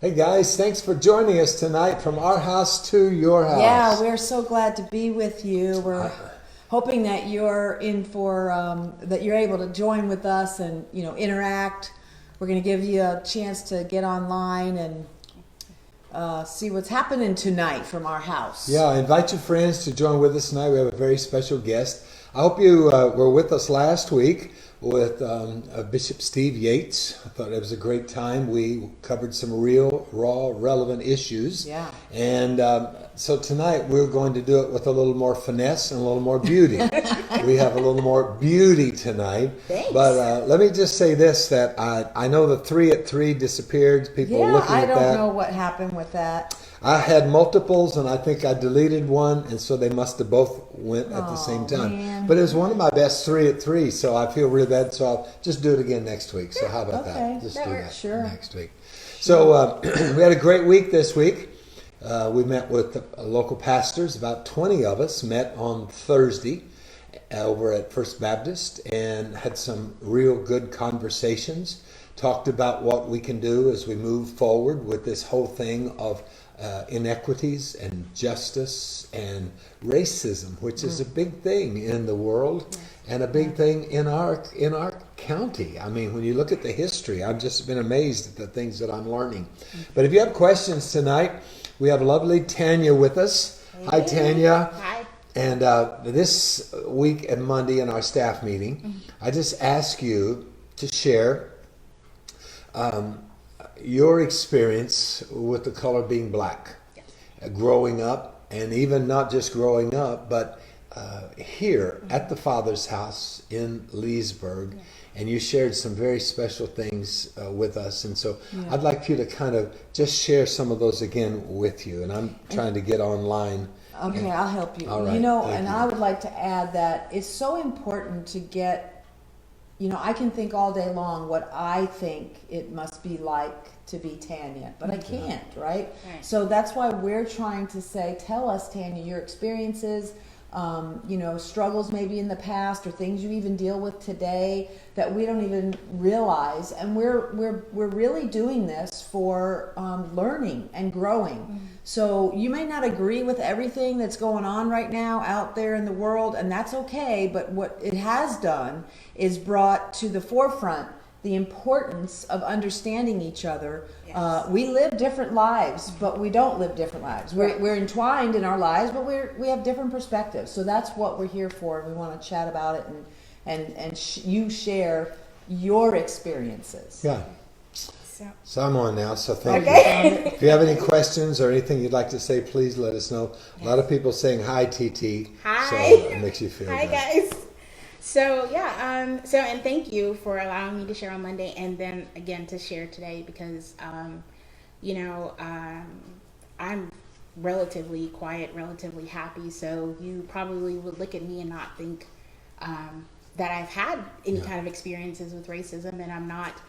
Hey guys, thanks for joining us tonight from our house to your house. Yeah, we're so glad to be with you. We're hoping that you're in for that you're able to join with us and interact. We're going to give you a chance to get online and see what's happening tonight from our house. Yeah, invite your friends to join with us tonight. We have a very special guest. I hope you were with us last week with Bishop Steve Yates. I thought it was a great time. We covered some real, raw, relevant issues. Yeah. And so tonight we're going to do it with a little more finesse and a little more beauty. We have a little more beauty tonight. Thanks. But let me just say this, that I know the 3 at 3 disappeared. People are looking at that. I don't know what happened with that. I had multiples, and I think I deleted one, and so they must have both went at the same time. Man. But it was one of my best 3 at 3, so I feel really bad. So I'll just do it again next week. So how about that? Just that do works. that Sure. next week. So we had a great week this week. We met with local pastors. About 20 of us met on Thursday over at First Baptist and had some real good conversations. Talked about what we can do as we move forward with this whole thing of inequities and justice and racism, which is a big thing in the world and a big thing in our county. I mean, when you look at the history, I've just been amazed at the things that I'm learning. But if you have questions tonight, we have lovely Tanya with us. Hey. Hi, Tanya. Hi. And this week and Monday in our staff meeting, I just ask you to share your experience with the color being black, growing up, and even not just growing up, but here at the Father's house in Leesburg, and you shared some very special things with us, and so I'd like you to kind of just share some of those again with you, and I'm trying to get online. Okay, I'll help you. All right, and I would like to add that it's so important to get, I can think all day long what I think it must be like to be Tanya, but I can't, right? So that's why we're trying to say, tell us, Tanya, your experiences, struggles maybe in the past or things you even deal with today that we don't even realize. And we're really doing this for learning and growing. So you may not agree with everything that's going on right now out there in the world, and that's okay. But what it has done is brought to the forefront the importance of understanding each other. Yes. We live different lives, but we don't live different lives. We're entwined in our lives, but we have different perspectives. So that's what we're here for. We want to chat about it and you share your experiences. Yeah. So I'm on now, so thank you. If you have any questions or anything you'd like to say, please let us know. A lot of people saying hi, TT. Hi. So it makes you feel Hi, good. guys. So and thank you for allowing me to share on Monday and then again to share today because I'm relatively quiet, relatively happy. So you probably would look at me and not think that I've had any kind of experiences with racism, and I'm not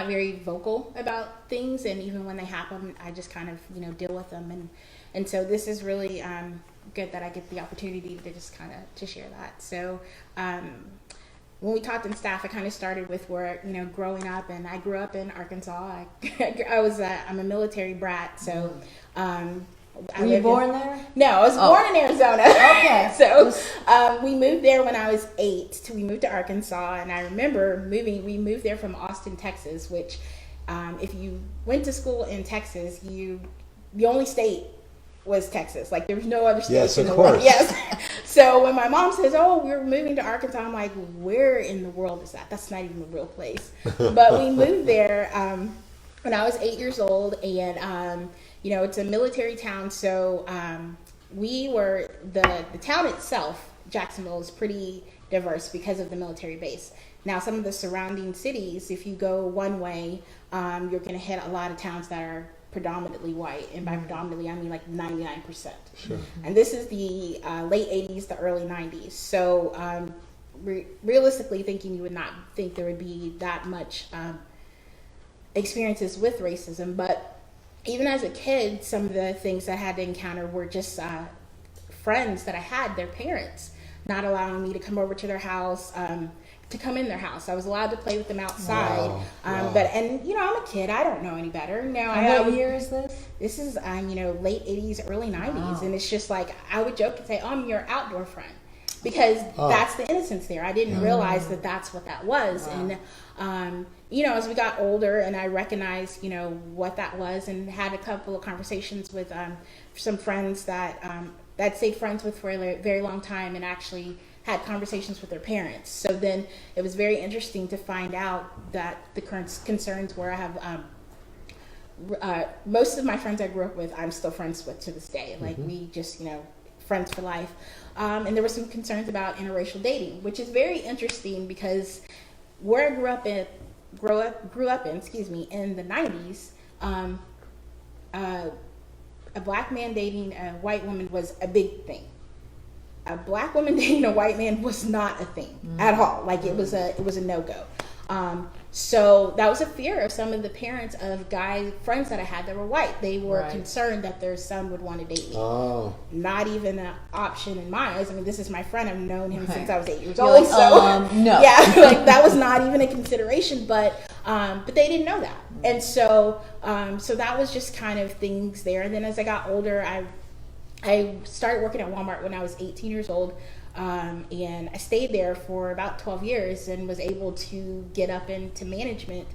very vocal about things, and even when they happen, I just kind of deal with them, and so this is really good that I get the opportunity to just kind of to share that. So when we talked in staff, I kind of started with where growing up, and I grew up in Arkansas. I'm a military brat, so were you born there? No, I was born in Arizona. Okay. So we moved there when I was 8. We moved to Arkansas, and I remember we moved there from Austin, Texas, which if you went to school in Texas, the only state was Texas. Like, there was no other state in the world. Yes. So when my mom says, "Oh, we're moving to Arkansas," I'm like, where in the world is that? That's not even a real place. But we moved there when I was 8 years old, and it's a military town, so we were the town itself. Jacksonville is pretty diverse because of the military base. Now, some of the surrounding cities, if you go one way, you're going to hit a lot of towns that are predominantly white, and by predominantly I mean like 99%. Sure. And this is the late 80s, the early 90s. So realistically thinking, you would not think there would be that much experiences with racism, but even as a kid, some of the things I had to encounter were just friends that I had, their parents not allowing me to come over to their house, to come in their house. I was allowed to play with them outside. Wow. But I'm a kid. I don't know any better. Now, What year is this? This is late 80s, early 90s, Wow. and it's just like I would joke and say, "I'm your outdoor friend," because that's the innocence there. I didn't realize that that's what that was, Wow. and as we got older, and I recognized what that was, and had a couple of conversations with some friends that I'd stayed friends with for a very long time, and actually had conversations with their parents. So then it was very interesting to find out that the current concerns were I have most of my friends I grew up with, I'm still friends with to this day. Like we just, friends for life. And there were some concerns about interracial dating, which is very interesting because where I grew up in, in the 90s, a black man dating a white woman was a big thing. A black woman dating a white man was not a thing at all. Like it was a no-go. So that was a fear of some of the parents of guy friends that I had that were white. They were concerned that their son would want to date me. Oh. Not even an option in my eyes. I mean, this is my friend. I've known him since I was 8 years You're old. like, So no. yeah, like that was not even a consideration. But they didn't know that, and so that was just kind of things there. And then as I got older, I started working at Walmart when I was 18 years old. And I stayed there for about 12 years and was able to get up into management.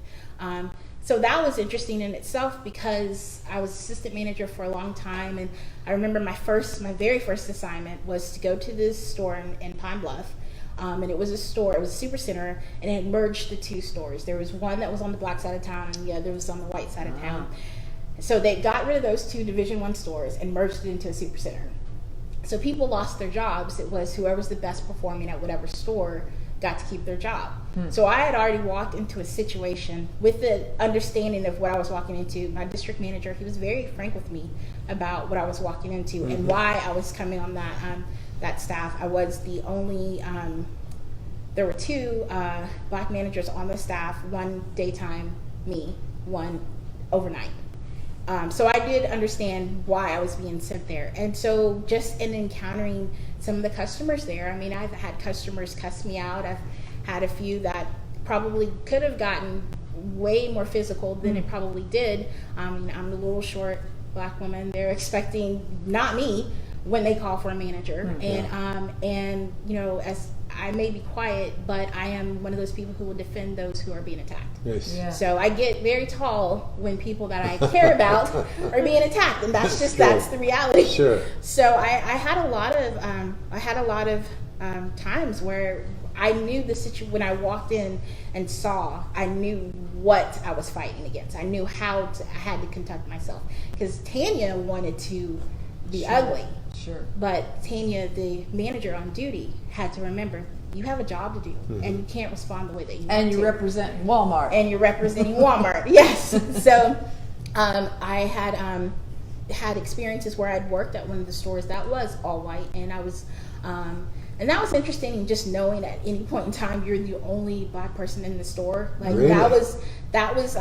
So that was interesting in itself because I was assistant manager for a long time. And I remember my very first assignment was to go to this store in Pine Bluff. And it was a super center, and it merged the two stores. There was one that was on the black side of town and the other was on the white side of town. So they got rid of those two Division I stores and merged it into a super center. So people lost their jobs. It was whoever's the best performing at whatever store got to keep their job. So I had already walked into a situation with the understanding of what I was walking into. My district manager, he was very frank with me about what I was walking into and why I was coming on that staff. I was the only, there were two black managers on the staff, one daytime, me, one overnight. So I did understand why I was being sent there. And so just in encountering some of the customers there, I mean, I've had customers cuss me out. I've had a few that probably could have gotten way more physical than it probably did. I mean, I'm a little short black woman. They're expecting not me when they call for a manager. And as I may be quiet, but I am one of those people who will defend those who are being attacked. Yes. Yeah. So I get very tall when people that I care about are being attacked, and that's the reality. Sure. So I had a lot of times where I knew the situation when I walked in and saw. I knew what I was fighting against. I knew I had to conduct myself because Tanya wanted to be ugly. Sure. But Tanya, the manager on duty, had to remember you have a job to do, and you can't respond the way that you want to. And you're representing Walmart. And you're representing Walmart, yes. So I had experiences where I'd worked at one of the stores that was all white, and I was, and that was interesting. Just knowing at any point in time you're the only black person in the store, like really? that was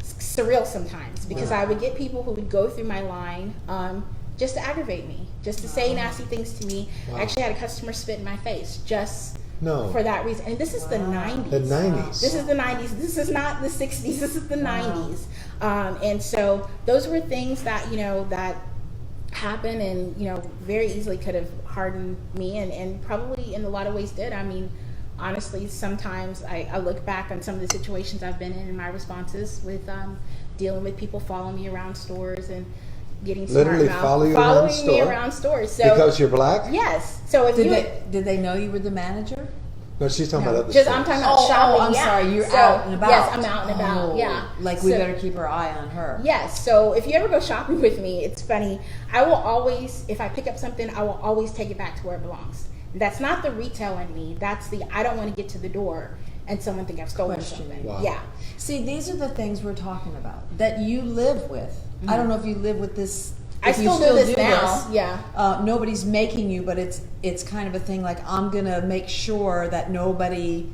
surreal sometimes because I would get people who would go through my line. Just to aggravate me, just to say nasty things to me. I actually had a customer spit in my face just for that reason. And this is the 90s. The 90s. This is the 90s. This is not the 60s. This is the 90s. And so those were things that, that happened and, very easily could have hardened me and probably in a lot of ways did. I mean, honestly, sometimes I look back on some of the situations I've been in my responses with dealing with people following me around stores and getting literally following me around stores. So because you're black? Yes. So if did they know you were the manager? No, she's talking about other just stores. I'm talking about shopping. I'm sorry. You're out and about. Yes, I'm out and about. Yeah. Like we better keep our eye on her. Yes. So if you ever go shopping with me, it's funny. I will always, if I pick up something, I will always take it back to where it belongs. That's not the retail in me. That's the I don't want to get to the door and someone think I've stolen something. Wow. Yeah. See, these are the things we're talking about that you live with. I don't know if you live with this. I still do this now. Yeah. Nobody's making you, but it's kind of a thing like I'm gonna make sure that nobody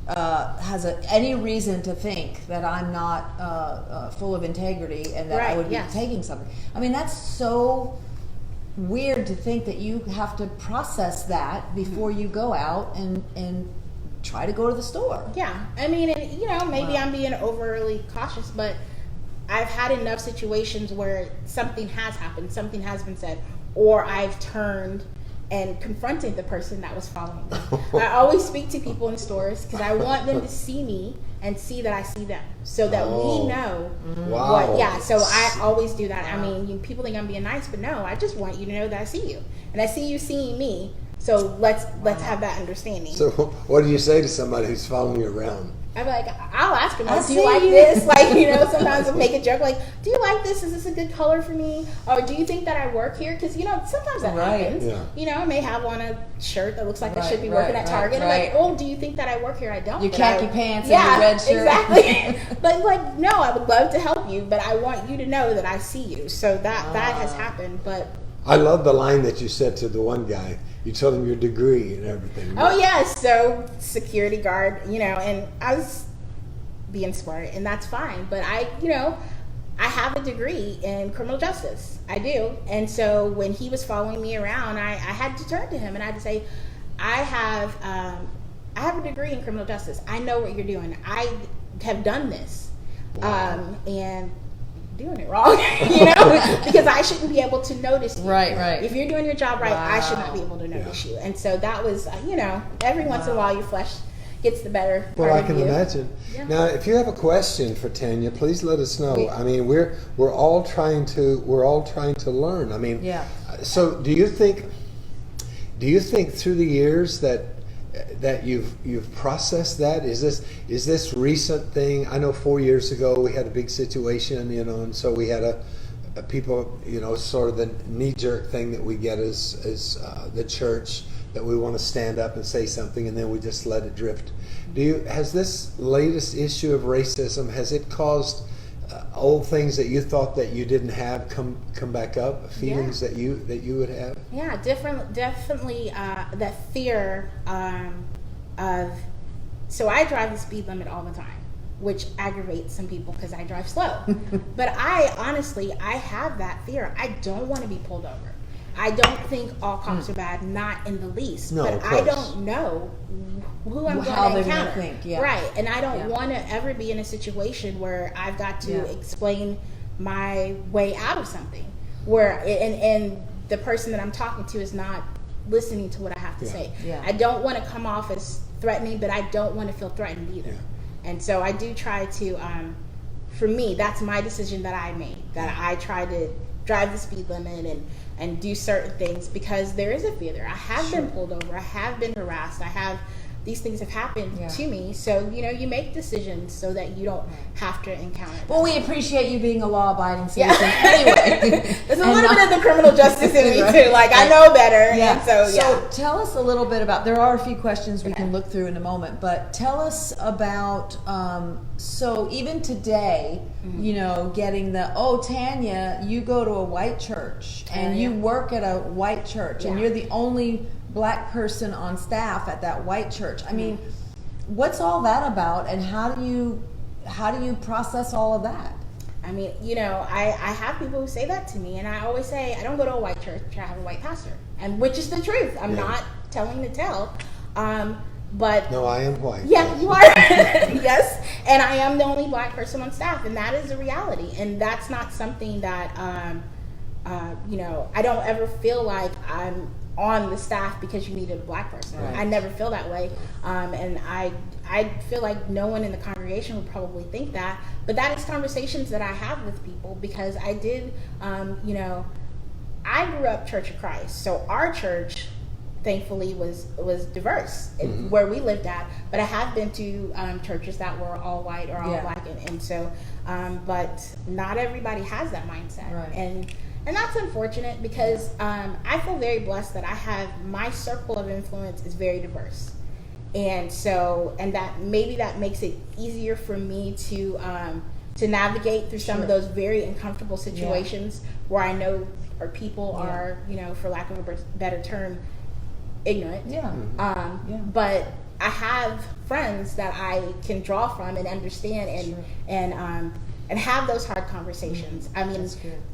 has any reason to think that I'm not full of integrity and that I would be taking something. I mean, that's so weird to think that you have to process that before you go out and try to go to the store. Yeah, I mean, and you know, maybe Wow. I'm being overly cautious, but I've had enough situations where something has happened, something has been said, or I've turned and confronted the person that was following me. I always speak to people in stores because I want them to see me and see that I see them, so that Oh. we know Wow. what. Yeah, so I always do that. I mean, people think I'm being nice, but no, I just want you to know that I see you, and I see you seeing me. So let's have that understanding. So what do you say to somebody who's following you around? I'm like, I'll ask him, I like, do you see like you. this? Like, you know, sometimes I'll make a joke, like, do you like this? Is this a good color for me? Or do you think that I work here? Because, you know, sometimes that Right. happens. Yeah. You know, I may have on a shirt that looks like I Right, should be right, working at right, Target. right. I'm like, oh, do you think that I work here? I don't. Your but khaki I- pants yeah, and your red shirt. Exactly. But, like, no, I would love to help you, but I want you to know that I see you. So that has happened. But, I love the line that you said to the one guy. You told him your degree and everything. oh, yeah, so security guard, you know, and I was being smart, and that's fine. But I have a degree in criminal justice. I do. And so when he was following me around, I had to turn to him and I had to say, I have a degree in criminal justice. I know what you're doing. I have done this. Wow. And doing it wrong, you know, because I shouldn't be able to notice you. Right, right. If you're doing your job right, I should Wow. not be able to notice Yeah. you. And so that was, you know, every once in a while your flesh gets the better Well, part I of can you. imagine. Yeah. Now, if you have a question for Tanya, please let us know. I mean, we're all trying to learn. I mean, Yeah. So, do you think through the years that you've processed that? Is this recent thing? I know 4 years ago we had a big situation, you know, and so we had a people, you know, sort of the knee-jerk thing that we get as the church, that we want to stand up and say something and then we just let it drift. Has this latest issue of racism, has it caused old things that you thought that you didn't have come back up, feelings that you would have? Yeah, definitely that fear of. So I drive the speed limit all the time, which aggravates some people because I drive slow. But I honestly have that fear. I don't want to be pulled over. I don't think all cops are bad, not in the least. No, but of I course. don't know who I'm How going to they're gonna encounter. think, yeah. Right, and I don't Yeah. want to ever be in a situation where I've got to Yeah. explain my way out of something, where and the person that I'm talking to is not listening to what I have to Yeah. say. Yeah. I don't want to come off as threatening, but I don't want to feel threatened either. Yeah. And so I do try to, for me, that's my decision that I made, that I try to drive the speed limit and do certain things because there is a fear there. I have been pulled over. I have been harassed. These things have happened Yeah. to me. So, you know, you make decisions so that you don't have to encounter them. Well, we appreciate you being a law-abiding Yeah. citizen anyway. There's a And little not- bit of the criminal justice in me Right. too. Like I know better. Yeah. And so, yeah. So tell us a little bit about. There are a few questions we can look through in a moment, but tell us about. So even today, you know, getting Tanya, you go to a white church and you work at a white church, and Yeah. you're the only Black person on staff at that white church. I mean, what's all that about, and how do you process all of that? I mean, you know, I have people who say that to me, and I always say, I don't go to a white church, I have a white pastor. And which is the truth. I'm Yeah. not telling the tale. But No, I am white. yeah, you are. Yes. And I am the only Black person on staff, and that is a reality. And that's not something that, you know, I don't ever feel like I'm on the staff because you need a Black person. Right. I never feel that way. And I feel like no one in the congregation would probably think that. But that is conversations that I have with people because I did, you know, I grew up Church of Christ. So our church, thankfully, was diverse where we lived at. But I have been to churches that were all white or all Black. And so, but not everybody has that mindset. Right. And that's unfortunate because I feel very blessed that my circle of influence is very diverse. And so, and that makes it easier for me to navigate through some of those very uncomfortable situations where I know or people are, you know, for lack of a better term, ignorant. Yeah. But I have friends that I can draw from and understand and have those hard conversations. I mean,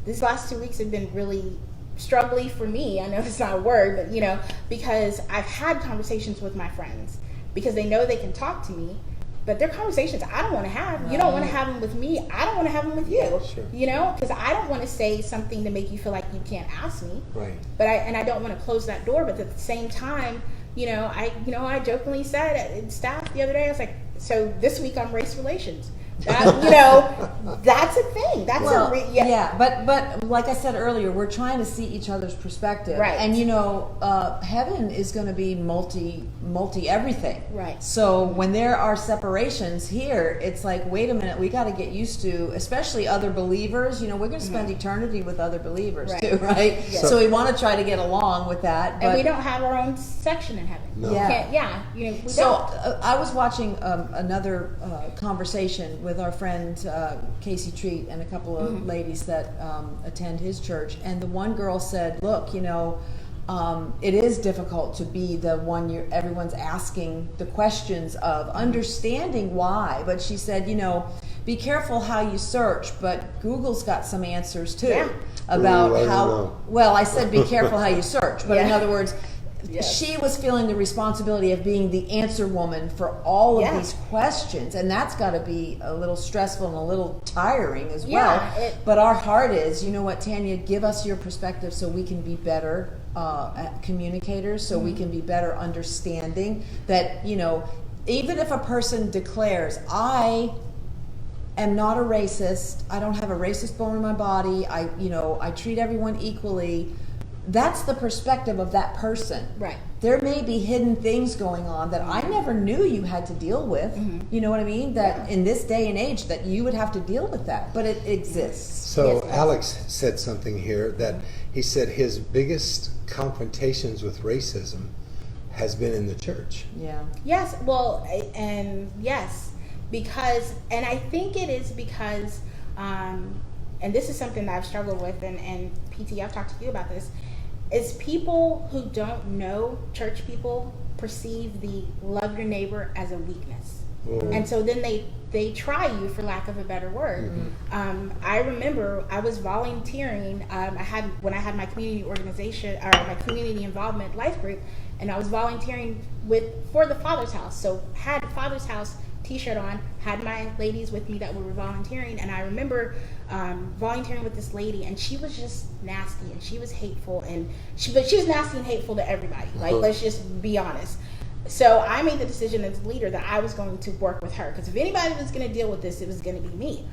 these last 2 weeks have been really struggling for me. I know it's not a word, but you know, because I've had conversations with my friends because they know they can talk to me. But they're conversations I don't want to have. You don't want to have them with me. I don't want to have them with you. Sure. You know, because I don't want to say something to make you feel like you can't ask me. Right. But I don't want to close that door. But at the same time, I jokingly said at staff the other day, I was like, so this week I'm race relations. That's a thing. That's but like I said earlier, we're trying to see each other's perspective, right? And heaven is going to be multi everything, right? So when there are separations here, it's like, wait a minute, we got to get used to, especially other believers. We're going to spend eternity with other believers too, right? Yes. So we want to try to get along with that, and we don't have our own section in heaven. No. We don't. I was watching another conversation with our friend Casey Treat and a couple of ladies that attend his church, and the one girl said, look, it is difficult to be the one everyone's asking the questions of, understanding why, but she said, be careful how you search, but Google's got some answers too about how, well, I said be careful how you search, but in other words, she was feeling the responsibility of being the answer woman for all of these questions, and that's got to be a little stressful and a little tiring as well. But our heart is, you know what, Tanya, give us your perspective so we can be better communicators, so we can be better understanding that, even if a person declares, I am not a racist, I don't have a racist bone in my body, I treat everyone equally. That's the perspective of that person. Right. There may be hidden things going on that I never knew you had to deal with. You know what I mean? That in this day and age that you would have to deal with that, but it exists. So Alex said something here that he said his biggest confrontations with racism has been in the church. Yeah. Yes. Well, and yes, because, and I think it is because, and this is something that I've struggled with, and PT, I've talked to you about this, is people who don't know church people perceive the love your neighbor as a weakness. And so then they try you, for lack of a better word. I remember I was volunteering, when I had my community organization, or my community involvement life group, and I was volunteering for the Father's House. So had Father's House t-shirt on, had my ladies with me that were volunteering, and I remember volunteering with this lady, and she was just nasty, and she was hateful, but she was nasty and hateful to everybody. Like, let's just be honest. So I made the decision as leader that I was going to work with her, because if anybody was going to deal with this, it was going to be me.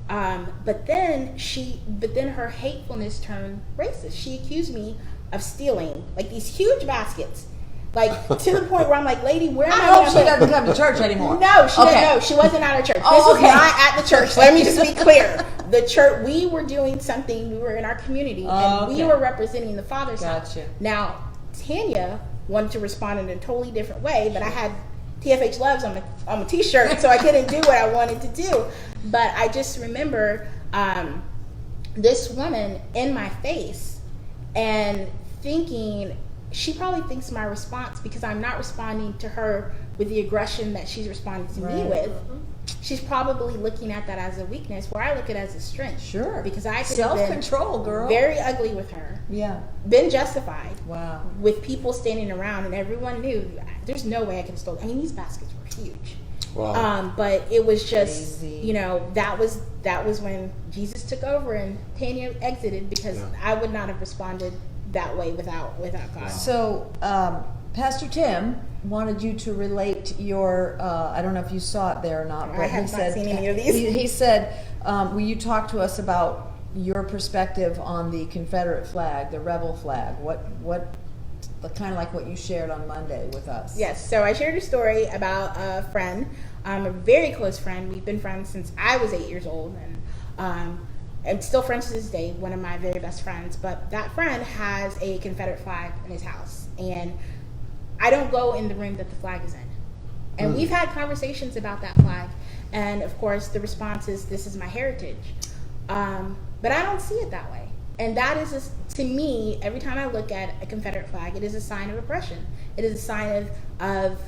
But then her hatefulness turned racist. She accused me of stealing like these huge baskets. Like, to the point where I'm like, lady, where am I? I hope she doesn't come to church anymore. No, she didn't. No, she wasn't at our church. This was not at the church. Let me just be clear. The church, we were doing something. We were in our community, and we were representing the Father's house. Now, Tanya wanted to respond in a totally different way, but I had TFH Loves on my t-shirt, so I couldn't do what I wanted to do. But I just remember this woman in my face and thinking, she probably thinks my response, because I'm not responding to her with the aggression that she's responding to me with, she's probably looking at that as a weakness, where I look at it as a strength. Sure. Because I could self-control, have been girl. very ugly with her. Yeah. Been justified. Wow. With people standing around, and everyone knew there's no way I could have stolen. I mean, these baskets were huge. Wow. But it was just, Crazy. that was when Jesus took over and Tanya exited, because I would not have responded that way without God. So, Pastor Tim wanted you to relate your, I don't know if you saw it there or not, but I have not seen any of these. He said, will you talk to us about your perspective on the Confederate flag, the rebel flag? What kind of like what you shared on Monday with us? Yes, so I shared a story about a friend, a very close friend. We've been friends since I was 8 years old, and I'm still friends to this day, one of my very best friends. But that friend has a Confederate flag in his house, and I don't go in the room that the flag is in. And we've had conversations about that flag, and of course the response is, this is my heritage. But I don't see it that way. And that is, to me, every time I look at a Confederate flag, it is a sign of oppression. It is a sign of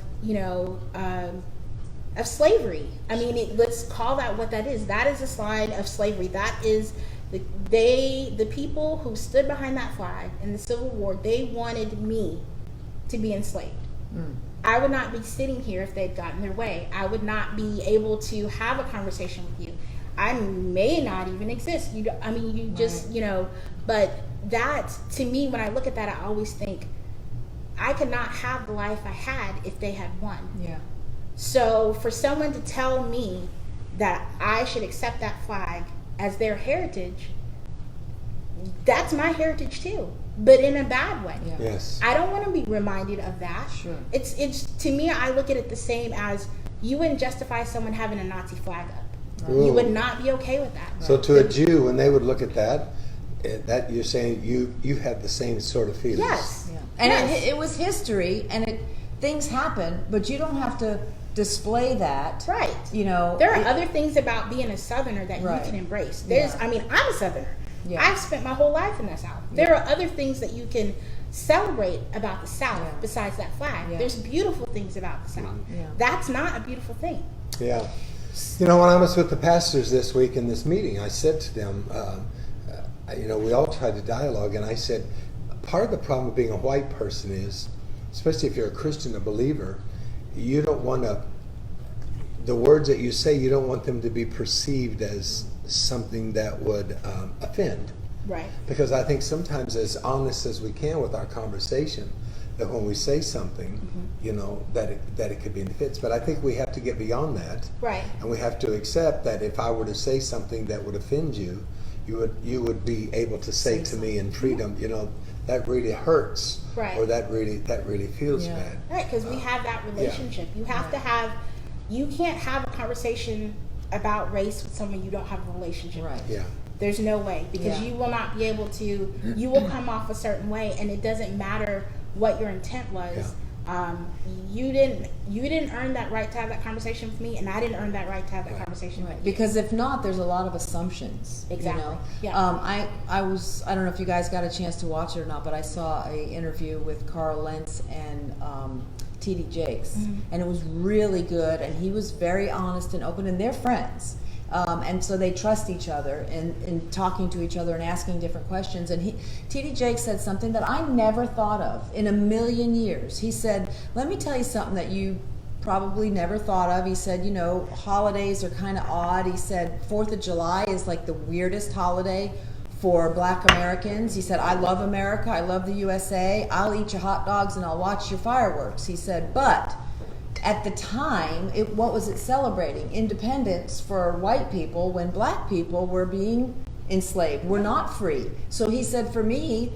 slavery. I mean, let's call that what that is. That is a sign of slavery. That is the people who stood behind that flag in the Civil War. They wanted me to be enslaved. I would not be sitting here if they'd gotten their way. I would not be able to have a conversation with you. I may not even exist. You just, but that, to me, when I look at that, I always think, I could not have the life I had if they had won. Yeah. So for someone to tell me that I should accept that flag as their heritage, that's my heritage too, but in a bad way. Yeah. Yes. I don't want to be reminded of that. Sure. It's to me, I look at it the same as you wouldn't justify someone having a Nazi flag up. Ooh. You would not be okay with that. So to a Jew, when they would look at that, that you're saying you had the same sort of feelings. Yes. Yeah. And Yes. it was history, and things happen, but you don't have to display that. Right. There are other things about being a Southerner that Right. you can embrace. Yeah. I'm a Southerner. Yeah. I've spent my whole life in the South. There are other things that you can celebrate about the South Yeah. besides that flag. Yeah. There's beautiful things about the South. Yeah. That's not a beautiful thing. Yeah. When I was with the pastors this week in this meeting, I said to them, we all tried to dialogue, and I said, part of the problem of being a white person is, especially if you're a Christian, a believer, you don't want the words that you say, you don't want them to be perceived as something that would offend. Right. Because I think sometimes, as honest as we can with our conversation, that when we say something, that it could be in fits. But I think we have to get beyond that. Right. And we have to accept that if I were to say something that would offend you, you would be able to say to me in freedom, that really hurts. Right. Or that really feels Yeah. bad. Right, because we have that relationship. You have to have, you can't have a conversation about race with someone you don't have a relationship Right. with. Yeah. There's no way, because Yeah. you will not be able to, you will come off a certain way, and it doesn't matter what your intent was. You didn't earn that right to have that conversation with me, and I didn't earn that right to have that conversation with Right. you. Because if not, there's a lot of assumptions. Exactly. Yeah. I don't know if you guys got a chance to watch it or not, but I saw a interview with Carl Lentz and T.D. Jakes, and it was really good, and he was very honest and open, and they're friends. And so they trust each other in talking to each other and asking different questions. And T.D. Jakes said something that I never thought of in a million years. He said, let me tell you something that you probably never thought of. He said, holidays are kind of odd. He said 4th of July is like the weirdest holiday for Black Americans. He said, I love America. I love the USA. I'll eat your hot dogs and I'll watch your fireworks. He said, but at the time, what was it celebrating? Independence for white people when Black people were being enslaved. We're not free. So he said, for me,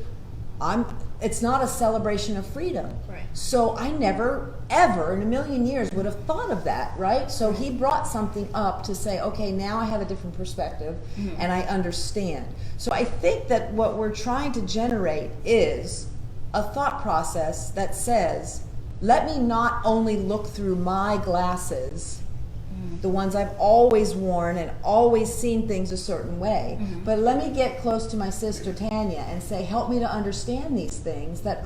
it's not a celebration of freedom. Right. So I never, ever in a million years would have thought of that, right? So he brought something up to say, okay, now I have a different perspective and I understand. So I think that what we're trying to generate is a thought process that says, let me not only look through my glasses, the ones I've always worn and always seen things a certain way, but let me get close to my sister Tanya and say, help me to understand these things that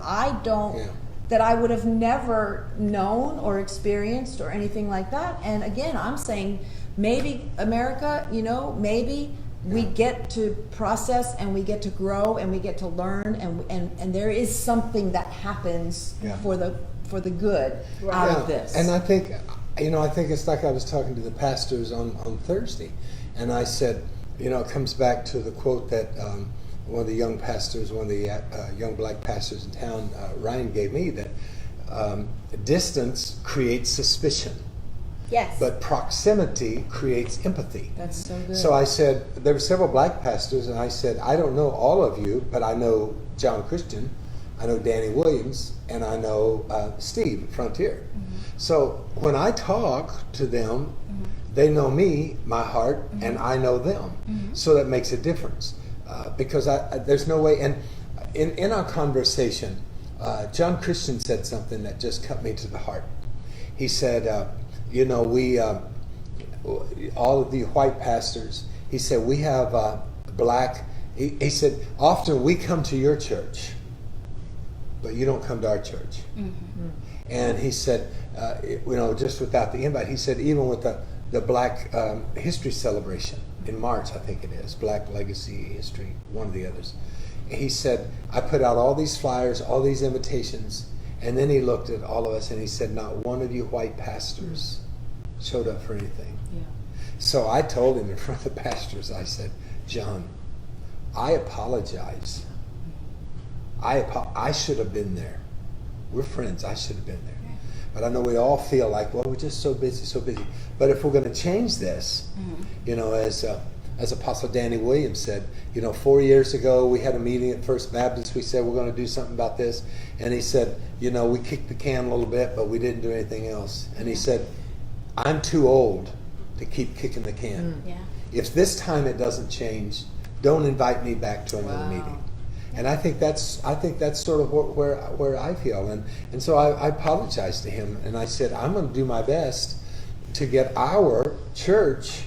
that I would have never known or experienced or anything like that. And again, I'm saying maybe America, maybe we get to process and we get to grow and we get to learn and there is something that happens for the good out of this. And I think it's like I was talking to the pastors on Thursday, and I said, it comes back to the quote that one of the young pastors, one of the young Black pastors in town, Ryan, gave me, that distance creates suspicion. Yes. But proximity creates empathy. That's so good. So I said, there were several Black pastors, and I said, I don't know all of you, but I know John Christian, I know Danny Williams, and I know Steve Frontier. So when I talk to them, they know me, my heart, and I know them. So that makes a difference. Because there's no way, and in our conversation, John Christian said something that just cut me to the heart. He said, we, all of the white pastors, he said, we have Black, he said, often we come to your church, but you don't come to our church. And he said, just without the invite, he said, even with the Black History Celebration in March, I think it is, Black Legacy History, one of the others. He said, I put out all these flyers, all these invitations, And then he looked at all of us and he said, not one of you white pastors showed up for anything. Yeah. So I told him in front of the pastors, I said, John, I apologize. I should have been there. We're friends. I should have been there. But I know we all feel like, well, we're just so busy. But if we're going to change this, as Apostle Danny Williams said, 4 years ago we had a meeting at First Baptist. We said we're going to do something about this. And he said, we kicked the can a little bit, but we didn't do anything else. And he said, I'm too old to keep kicking the can. Yeah. If this time it doesn't change, don't invite me back to another meeting. And I think that's sort of where I feel, and so I apologized to him, and I said I'm going to do my best to get our church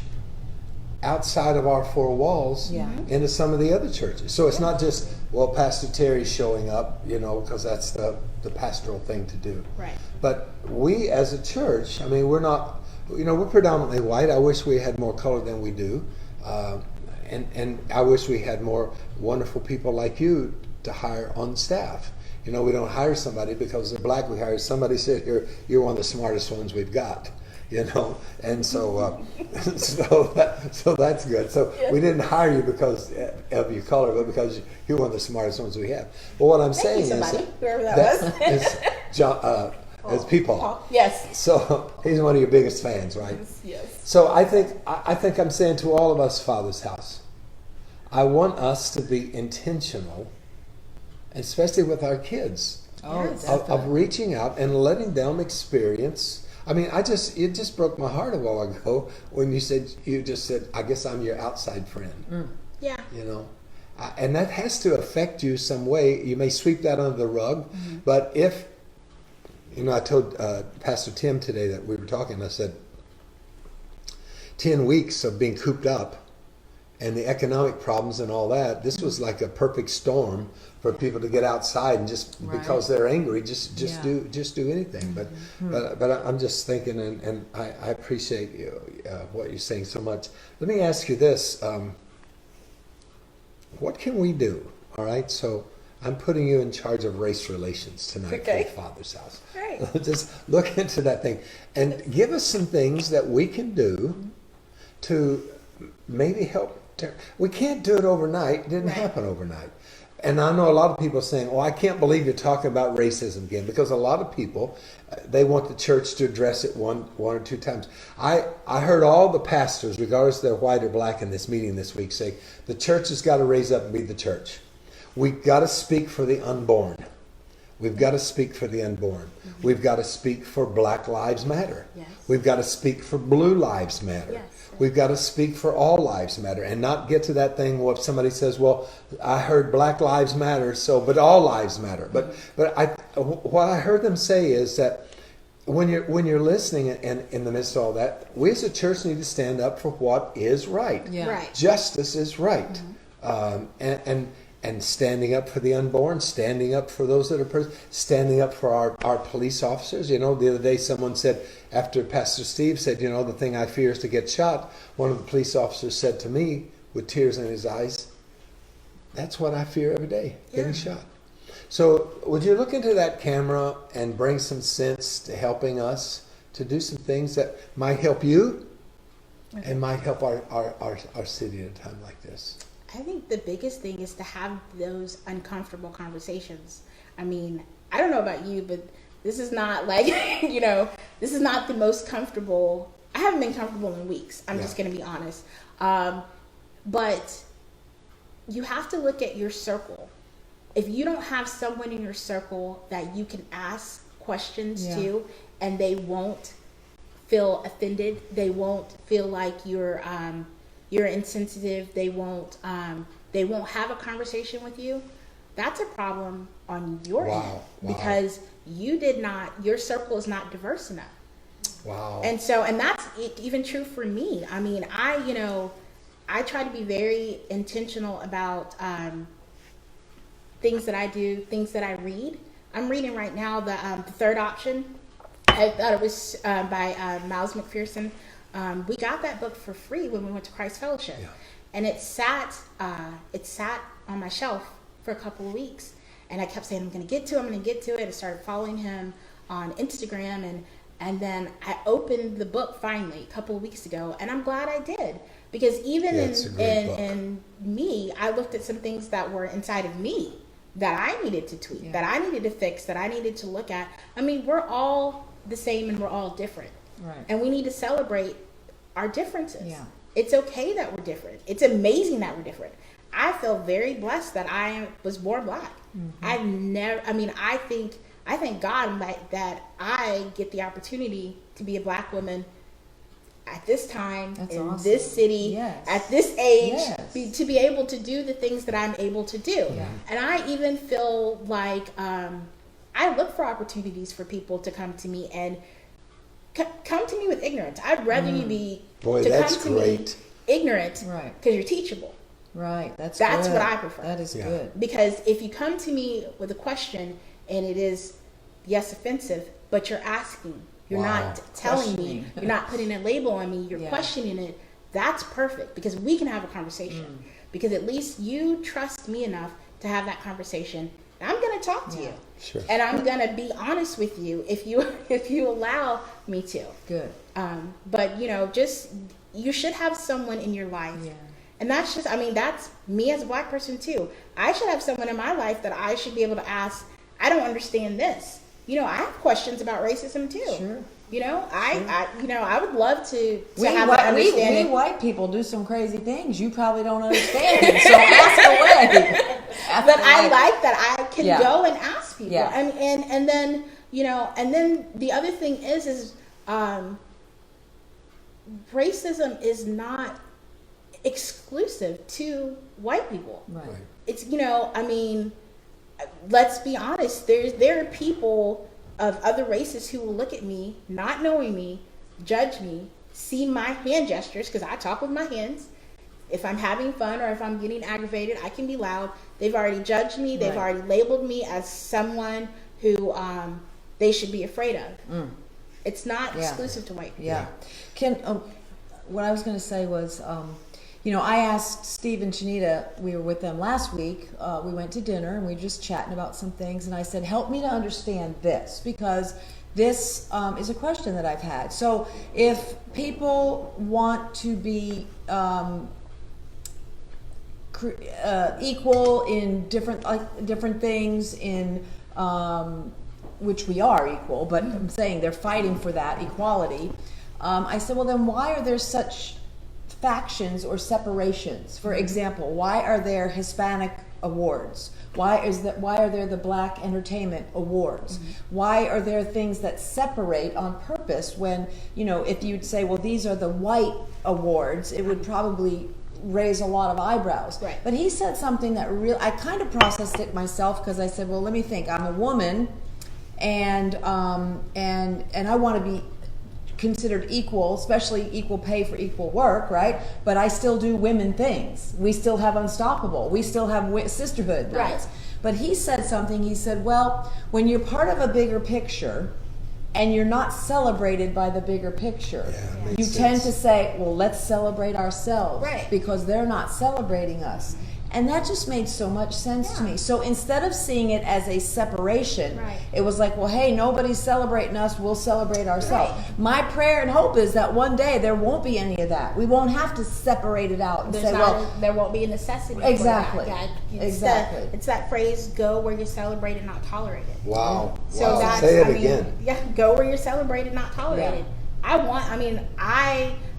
outside of our four walls into some of the other churches. So it's not just Pastor Terry's showing up, because that's the pastoral thing to do. Right. But we as a church, we're not, we're predominantly white. I wish we had more color than we do. And I wish we had more wonderful people like you to hire on staff. We don't hire somebody because they're black. We hire somebody said, you're one of the smartest ones we've got. And so so that's good. So we didn't hire you because of your color, but because you're one of the smartest ones we have. But what I'm saying is whoever that was. is John. As people. Yes. So he's one of your biggest fans, right? Yes. So I think I'm saying to all of us, Father's House, I want us to be intentional, especially with our kids, of reaching out and letting them experience. It just broke my heart a while ago when you just said, I guess I'm your outside friend. Yeah. And that has to affect you some way. You may sweep that under the rug, but if I told Pastor Tim today that we were talking, I said, 10 weeks of being cooped up and the economic problems and all that, this was like a perfect storm for people to get outside and just because they're angry, just do anything. But I'm just thinking, and I appreciate what you're saying so much. Let me ask you this. What can we do? All right, so I'm putting you in charge of race relations tonight for the Father's House. Right. Just look into that thing and give us some things that we can do to maybe help. We can't do it overnight. It didn't happen overnight. And I know a lot of people saying, I can't believe you're talking about racism again, because a lot of people, they want the church to address it one or two times. I heard all the pastors, regardless if they're white or black, in this meeting this week say, the church has got to raise up and be the church. We've got to speak for the unborn. We've got to speak for the unborn. We've got to speak for Black Lives Matter. Yes. We've got to speak for Blue Lives Matter. Yes. We've got to speak for all lives matter and not get to that thing where somebody says, I heard Black Lives Matter, but all lives matter. But what I heard them say is that when you're listening and in the midst of all that, we as a church need to stand up for what is right. Yeah. Right. Justice is right. And standing up for the unborn, standing up for those that are standing up for our police officers. The other day someone said, after Pastor Steve said, the thing I fear is to get shot, one of the police officers said to me with tears in his eyes, that's what I fear every day, getting shot. So would you look into that camera and bring some sense to helping us to do some things that might help you and might help our city at a time like this? I think the biggest thing is to have those uncomfortable conversations. I don't know about you, but this is not like, this is not the most comfortable. I haven't been comfortable in weeks. I'm just going to be honest. But you have to look at your circle. If you don't have someone in your circle that you can ask questions to, and they won't feel offended, they won't feel like you're insensitive, they won't have a conversation with you, that's a problem on your end. Because your circle is not diverse enough. Wow. And that's even true for me. I try to be very intentional about things that I do, things that I read. I'm reading right now the Third Option. I thought it was by Miles McPherson. We got that book for free when we went to Christ Fellowship, and it sat on my shelf for a couple of weeks. and I kept saying, I'm going to get to it. I started following him on Instagram, and then I opened the book finally a couple of weeks ago, and I'm glad I did, because even in me, I looked at some things that were inside of me that I needed to tweak, that I needed to fix, that I needed to look at. I mean, we're all the same and we're all different. Right. And we need to celebrate our differences. Yeah. It's okay that we're different. It's amazing that we're different. I feel very blessed that I was born black. Mm-hmm. I thank God that I get the opportunity to be a black woman at this time, this city, at this age, to be able to do the things that I'm able to do. Yeah. And I even feel like I look for opportunities for people to come to me and come to me with ignorance. I'd rather you be come to me ignorant, because you're teachable. Right. That's what I prefer. That is good. Because if you come to me with a question and it is, yes, offensive, but you're asking, you're not telling me, you're not putting a label on me, you're questioning it, that's perfect, because we can have a conversation. Because at least you trust me enough to have that conversation. And I'm going to talk to you. Sure. And I'm going to be honest with you if you allow me to. Good. But, you should have someone in your life. Yeah. And that's me as a black person too. I should have someone in my life that I should be able to ask, I don't understand this. I have questions about racism too. Sure. I would love to have an understanding. We white people do some crazy things you probably don't understand. So ask away. But I like that I can go and ask people. Yeah. And then the other thing is racism is not exclusive to white people. Right. It's let's be honest, there are people of other races who will look at me, not knowing me, judge me, see my hand gestures, because I talk with my hands. If I'm having fun or if I'm getting aggravated, I can be loud. They've already judged me. They've already labeled me as someone who they should be afraid of. It's not exclusive to white people. Yeah. What I was going to say was, I asked Steve and Shanita, we were with them last week, we went to dinner and we were just chatting about some things, and I said, help me to understand this, because this is a question that I've had. So if people want to be equal in different things, in which we are equal, but I'm saying they're fighting for that equality, I said, well, then why are there such factions or separations? For example, why are there Hispanic awards? Why are there the Black Entertainment Awards? Why are there things that separate on purpose when, if you'd say, well, these are the white awards, it would probably raise a lot of eyebrows. Right. But he said something that I kind of processed it myself, because I said, well, let me think. I'm a woman, and I want to be considered equal, especially equal pay for equal work, right? But I still do women things. We still have Unstoppable. We still have sisterhood nights. Right. But he said something. He said, well, when you're part of a bigger picture and you're not celebrated by the bigger picture, you tend to say, well, let's celebrate ourselves, because they're not celebrating us. And that just made so much sense to me. So instead of seeing it as a separation, it was like, well, hey, nobody's celebrating us, we'll celebrate ourselves. Right. My prayer and hope is that one day there won't be any of that. We won't have to separate it out and there won't be a necessity exactly. for that. Exactly. It's that phrase, go where you're celebrated, not tolerated. Wow. So Say it again. Yeah, go where you're celebrated, not tolerated. Yeah.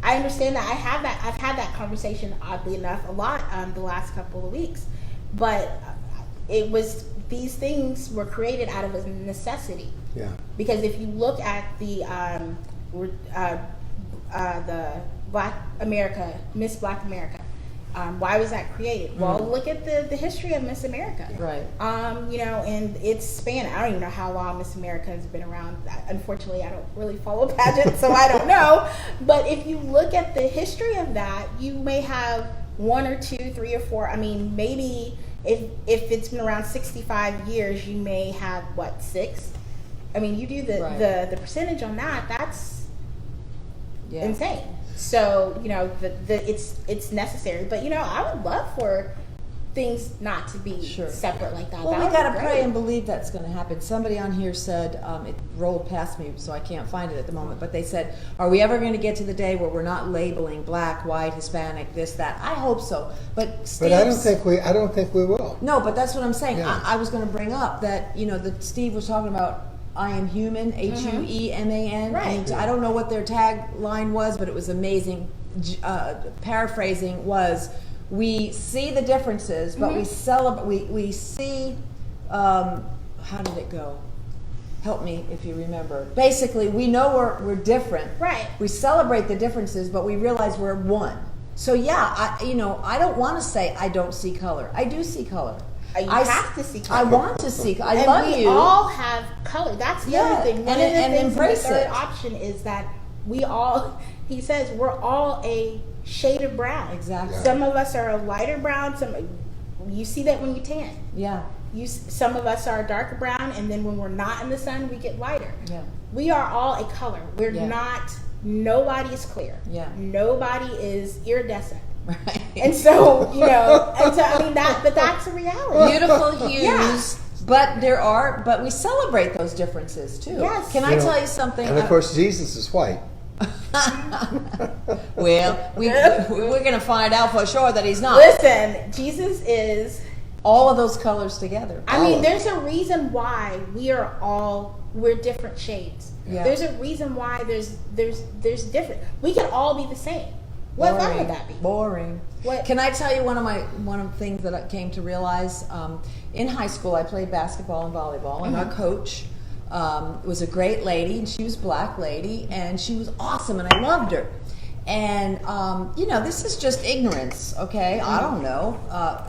I understand that. I've had that conversation, oddly enough, a lot the last couple of weeks. But these things were created out of a necessity. Yeah. Because if you look at the Black America, Miss Black America, why was that created? Well, look at the history of Miss America. Right. And it's spanned. I don't even know how long Miss America has been around. Unfortunately, I don't really follow pageants, so I don't know. But if you look at the history of that, you may have 1 or 2, 3 or 4. I mean, maybe if it's been around 65 years, you may have 6. I mean, you do the percentage on that. That's insane. So, it's necessary. But, I would love for things not to be separate like that. Well, That we would got to be pray great. and believe that's going to happen. Somebody on here said, it rolled past me, so I can't find it at the moment, but they said, are we ever going to get to the day where we're not labeling black, white, Hispanic, this, that? I hope so. But But I don't think we will. No, but that's what I'm saying. Yeah. I was going to bring up that, that Steve was talking about, I am human, Hueman. Right. And I don't know what their tagline was, but it was amazing. Paraphrasing was, we see the differences, but we celebrate. We see. How did it go? Help me if you remember. Basically, we know we're different. Right. We celebrate the differences, but we realize we're one. So yeah, I don't want to say I don't see color. I do see color. You have to see color. I want to see. I and love we you. all have color. That's the other thing. One of the and things in the embrace third it. option is that we all. He says we're all a shade of brown. Exactly. Yeah. Some of us are a lighter brown. You see that when you tan. Yeah. Some of us are a darker brown, and then when we're not in the sun, we get lighter. Yeah. We are all a color. We're Yeah. not. Nobody is clear. Yeah. Nobody is iridescent. Right. And so I mean but that's a reality. Beautiful hues. Yeah. But we celebrate those differences too. Yes. Can I tell you something? And of course, Jesus is white. Well, we're going to find out for sure that he's not. Listen, Jesus is. All of those colors together. I mean, there's a reason why we're different shades. Yeah. There's a reason why there's different. We can all be the same. What fun would that be? Boring. What? Can I tell you one of the things that I came to realize? In high school, I played basketball and volleyball, and our coach was a great lady, and she was a black lady, and she was awesome, and I loved her. And, this is just ignorance, okay? I don't know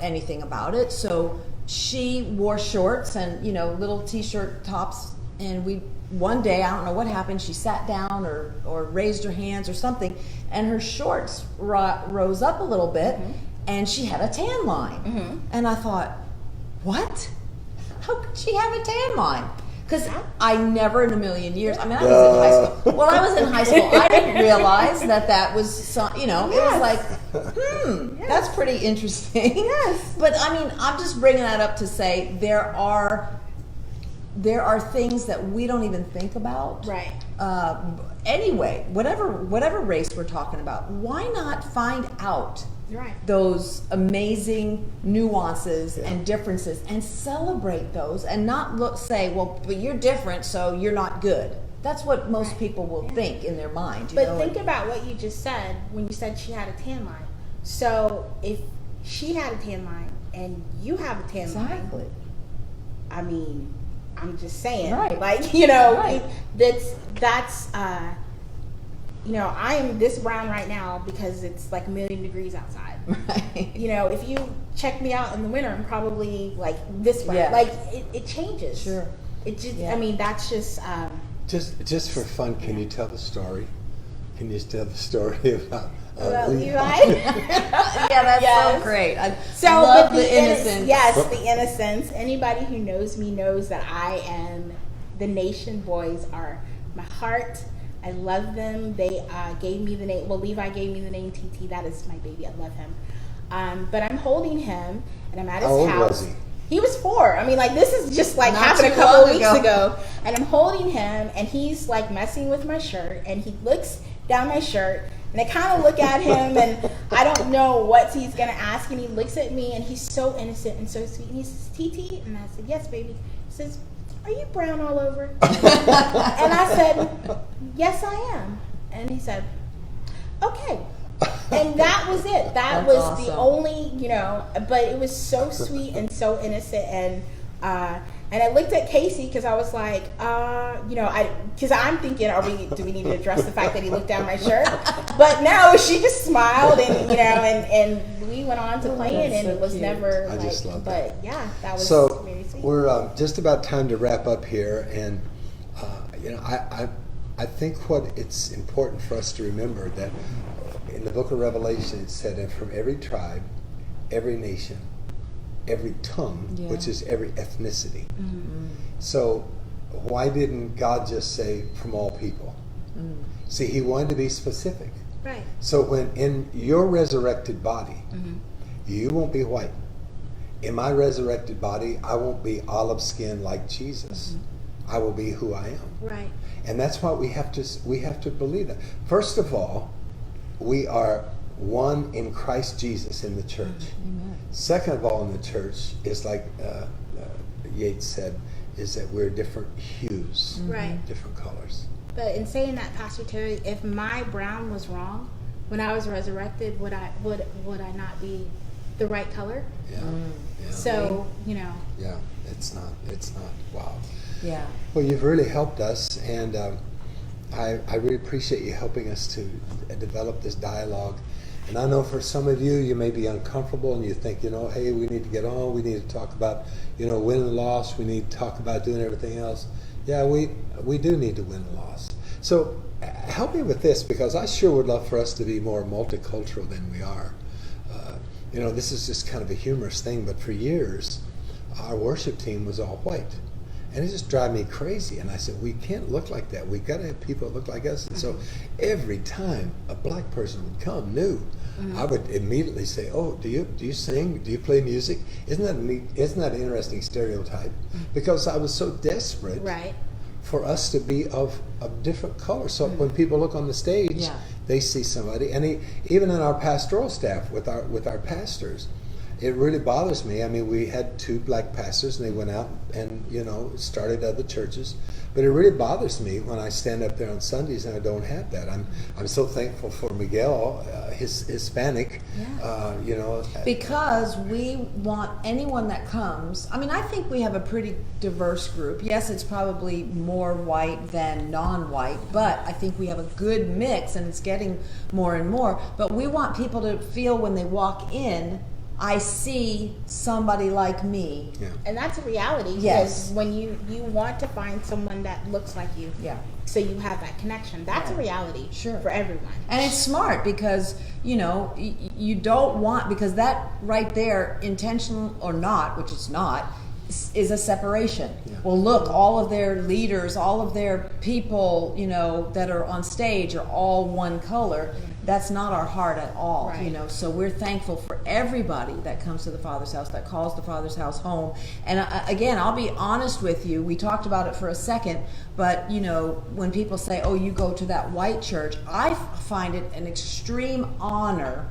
anything about it. So she wore shorts and, little T-shirt tops. And one day, I don't know what happened, she sat down or raised her hands or something. And her shorts rose up a little bit. And she had a tan line. And I thought, what? How could she have a tan line? Because I never in a million years, I was in high school. Well, I was in high school. I didn't realize that was, it was like, that's pretty interesting. Yes. But I'm just bringing that up to say there are things that we don't even think about. Right. Anyway, whatever race we're talking about, why not find out Right. those amazing nuances and differences and celebrate those and not say, well, but you're different, so you're not good. That's what most people will think in their mind. But think about what you just said when you said she had a tan line. So if she had a tan line and you have a tan exactly. line, I mean, I'm just saying, Right. right. that's I am this brown right now because it's like 1,000,000 degrees outside. Right. If you check me out in the winter, I'm probably like this brown. Yeah. Like it changes. Sure. It just, Yeah. that's just. Just for fun, can you tell the story? Can you tell the story about Levi? Yeah, that's Yes. so great. I So, love but the innocence. Yes, the innocence. Anybody who knows me knows that I am. The Nation boys are my heart. I love them. They gave me the name. Well, Levi gave me the name TT. That is my baby. I love him. But I'm holding him, and I'm at his How old house. was he? He was 4. This is just like Not happened a too couple long of weeks ago. ago. And I'm holding him, and he's like messing with my shirt, and he looks down my shirt, and I kind of look at him, and I don't know what he's gonna ask, and he looks at me, and he's so innocent and so sweet, and he says, "TT," and I said, "Yes, baby." He says, "Are you brown all over?" And I said, "Yes, I am." And he said, "Okay." And that was it. That That's was awesome. the only, but it was so sweet and so innocent. And I looked at Casey because I was like, because I'm thinking, do we need to address the fact that he looked down my shirt? But no, she just smiled and we went on to playing, and so it was cute. never I just love but yeah, that was So very sweet. we're just about time to wrap up here, and I think what it's important for us to remember that in the book of Revelation it said, and from every tribe, every nation, every tongue, Yeah. which is every ethnicity. So why didn't God just say from all people? See, he wanted to be specific. Right. So when in your resurrected body, you won't be white, in my resurrected body, I won't be olive skinned like Jesus. I will be who I am. Right. And that's why we have to believe that. First of all, we are one in Christ Jesus in the church. Amen. Second of all, in the church is like Yates said, is that we're different hues, Right. different colors. But in saying that, Pastor Terry, if my brown was wrong when I was resurrected, would I not be the right color? Yeah. Yeah. So, you know. Yeah. It's not. Wow. Yeah. Well, you've really helped us, and I really appreciate you helping us to develop this dialogue. And I know for some of you, you may be uncomfortable, and you think, hey, we need to get on. We need to talk about, win and loss. We need to talk about doing everything else. Yeah, we do need to win and loss. So help me with this, because I sure would love for us to be more multicultural than we are. This is just kind of a humorous thing, but for years, our worship team was all white. And it just drive me crazy. And I said, we can't look like that. We've got to have people that look like us. And so every time a black person would come new, I would immediately say, oh, do you sing? Do you play music? Isn't that an interesting stereotype? Because I was so desperate Right. for us to be of different colors. So when people look on the stage, Yeah. they see somebody. And even in our pastoral staff with our pastors, it really bothers me. I mean, we had 2 black pastors, and they went out and, started other churches. But it really bothers me when I stand up there on Sundays and I don't have that. I'm so thankful for Miguel, his Hispanic, Because we want anyone that comes. I mean, I think we have a pretty diverse group. Yes, it's probably more white than non-white, but I think we have a good mix, and it's getting more and more. But we want people to feel when they walk in, I see somebody like me. Yeah. And that's a reality. Yes. Because when you want to find someone that looks like you. Yeah. So you have that connection. That's a reality. Sure. For everyone. And it's smart because, you don't want, because that right there, intentional or not, which it's not, is a separation. Yeah. Well, look, all of their leaders, all of their people, that are on stage are all one color. That's not our heart at all, Right. So we're thankful for everybody that comes to the Father's house, that calls the Father's house home. And again, I'll be honest with you. We talked about it for a second, but when people say, "Oh, you go to that white church," I find it an extreme honor,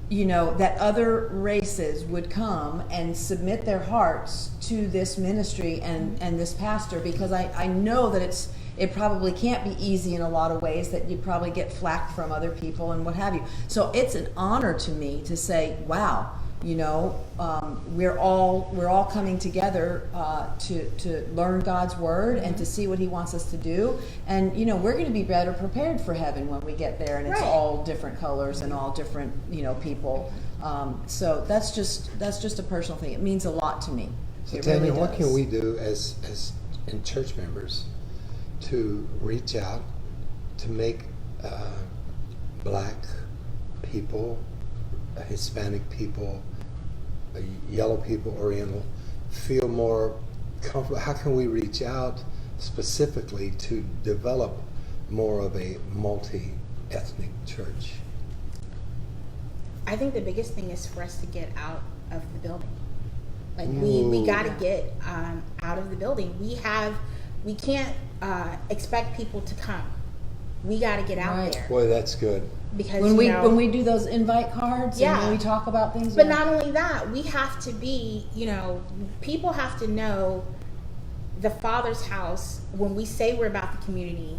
that other races would come and submit their hearts to this ministry and this pastor, because I know that it probably can't be easy in a lot of ways, that you probably get flack from other people and what have you. So it's an honor to me to say, wow, we're all coming together to learn God's word and to see what He wants us to do. And we're going to be better prepared for heaven when we get there, and it's Right. all different colors and all different people. So that's just a personal thing. It means a lot to me. So It Tanya, really what does. can we do as in church members to reach out to make black people, Hispanic people, yellow people, Oriental, feel more comfortable? How can we reach out specifically to develop more of a multi-ethnic church? I think the biggest thing is for us to get out of the building. Like we got to get out of the building. We can't expect people to come. We got to get out Right. there. Boy, that's good. Because When we do those invite cards, Yeah. and when we talk about things, But yeah. not only that, we have to be, people have to know the Father's house. When we say we're about the community,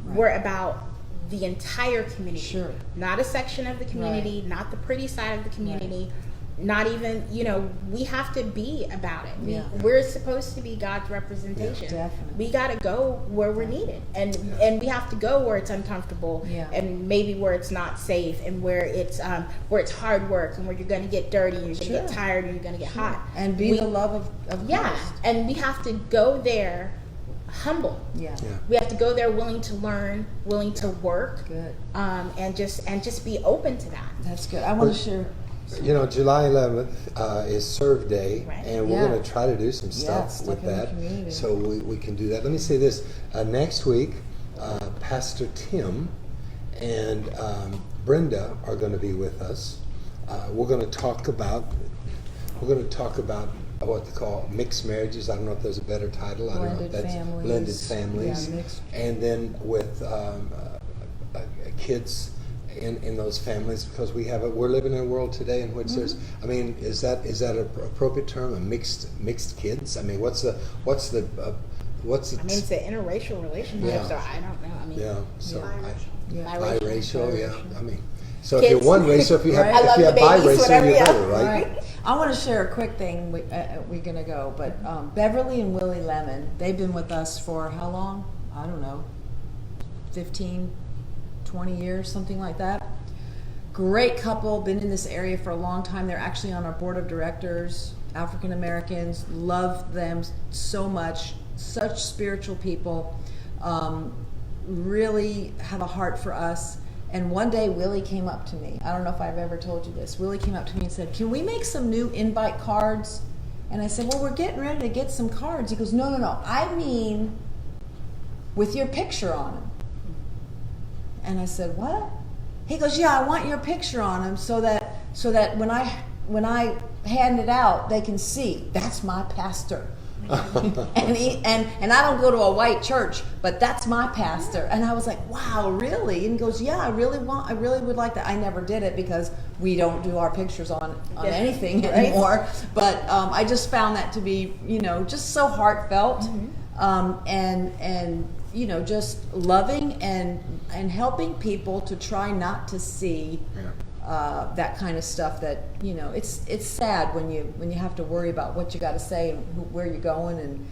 Right. we're about the entire community. Sure. Not a section of the community, not the pretty side of the community, not even, we have to be about it. Yeah. We're supposed to be God's representation. Yeah, definitely. We got to go where we're needed. And we have to go where it's uncomfortable, Yeah. and maybe where it's not safe, and where it's hard work, and where you're going to get dirty, and you're going to get Sure. tired, and you're going to get hot. And be the love of Yeah, Christ. and we have to go there humble. Yeah. Yeah. We have to go there willing to learn, willing to work, Good. and just be open to that. That's good. I want to share. July 11th is Serve Day, Right. and we're Yeah. going to try to do some stuff stuff with in the that. community. So we can do that. Let me say this. Next week, Pastor Tim and Brenda are going to be with us. We're going to talk about we're going to talk about what they call mixed marriages. I don't know if there's a better title. I don't know if Blended that's families. blended families. Yeah, mixed. And then with kids in those families, because we're living in a world today in which there's, I mean, is that an appropriate term? A mixed kids? I mean, what's the I mean, it's an interracial relationship, Yeah. so I don't know. I mean, yeah, so Yeah. biracial, yeah. Biracial. I mean, so if Kids. you're one race, so if you have, Right. I if love you the have babies, biracial, whatever, you're yeah. better, right? Right. I want to share a quick thing. We're going to go, but Beverly and Willie Lemon, they've been with us for how long? I don't know, 15, 20 years, something like that. Great couple, been in this area for a long time. They're actually on our board of directors, African Americans, love them so much, such spiritual people, really have a heart for us. And one day Willie came up to me. I don't know if I've ever told you this. Willie came up to me and said, "Can we make some new invite cards?" And I said, "Well, we're getting ready to get some cards." He goes, No. I mean with your picture on them." And I said, "What?" He goes, "Yeah, I want your picture on them so that when I hand it out, they can see that's my pastor." and I don't go to a white church, but that's my pastor. And I was like, "Wow, really?" And he goes, "Yeah, I really would like that." I never did it because we don't do our pictures on anything Right. anymore. But I just found that to be, just so heartfelt, and just loving and helping people to try not to see that kind of stuff. That it's sad when you have to worry about what you got to say and where you're going and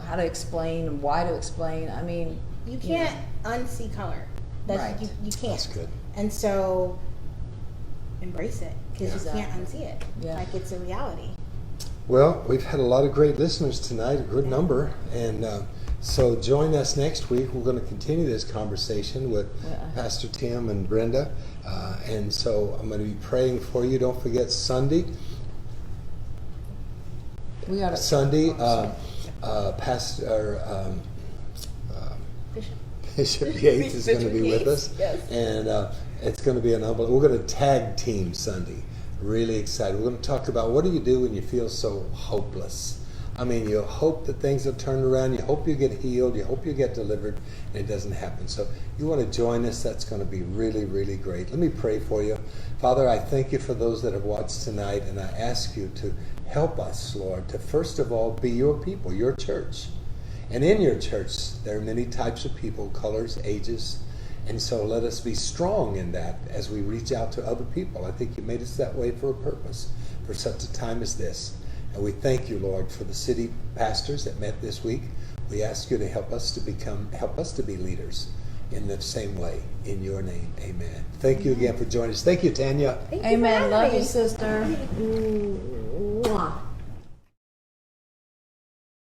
how to explain and why to explain. I mean, you can't unsee color. That's, Right. you can't. That's good. And so embrace it because Yeah. you can't unsee it. Yeah. Like it's a reality. Well, we've had a lot of great listeners tonight, a good number, and so join us next week. We're going to continue this conversation with Pastor Tim and Brenda, and so I'm going to be praying for you. Don't forget Sunday. we got to Pastor Bishop. Bishop Yates is going to be with us, Yes. and it's going to be an unbelievable. We're going to tag team Sunday. Really excited. We're going to talk about what do you do when you feel so hopeless. I mean, you hope that things will turn around. You hope you get healed. You hope you get delivered, and it doesn't happen. So you want to join us. That's going to be really, really great. Let me pray for you. Father, I thank you for those that have watched tonight, and I ask you to help us, Lord, to first of all be your people, your church. And in your church, there are many types of people, colors, ages, and so let us be strong in that as we reach out to other people. I think you made us that way for a purpose, for such a time as this. And we thank you, Lord, for the city pastors that met this week. We ask you to help us to be leaders in the same way. In your name, amen. Thank you again for joining us. Thank you, Tanya. Thank you for Amen. having Love me. you, sister. Ooh.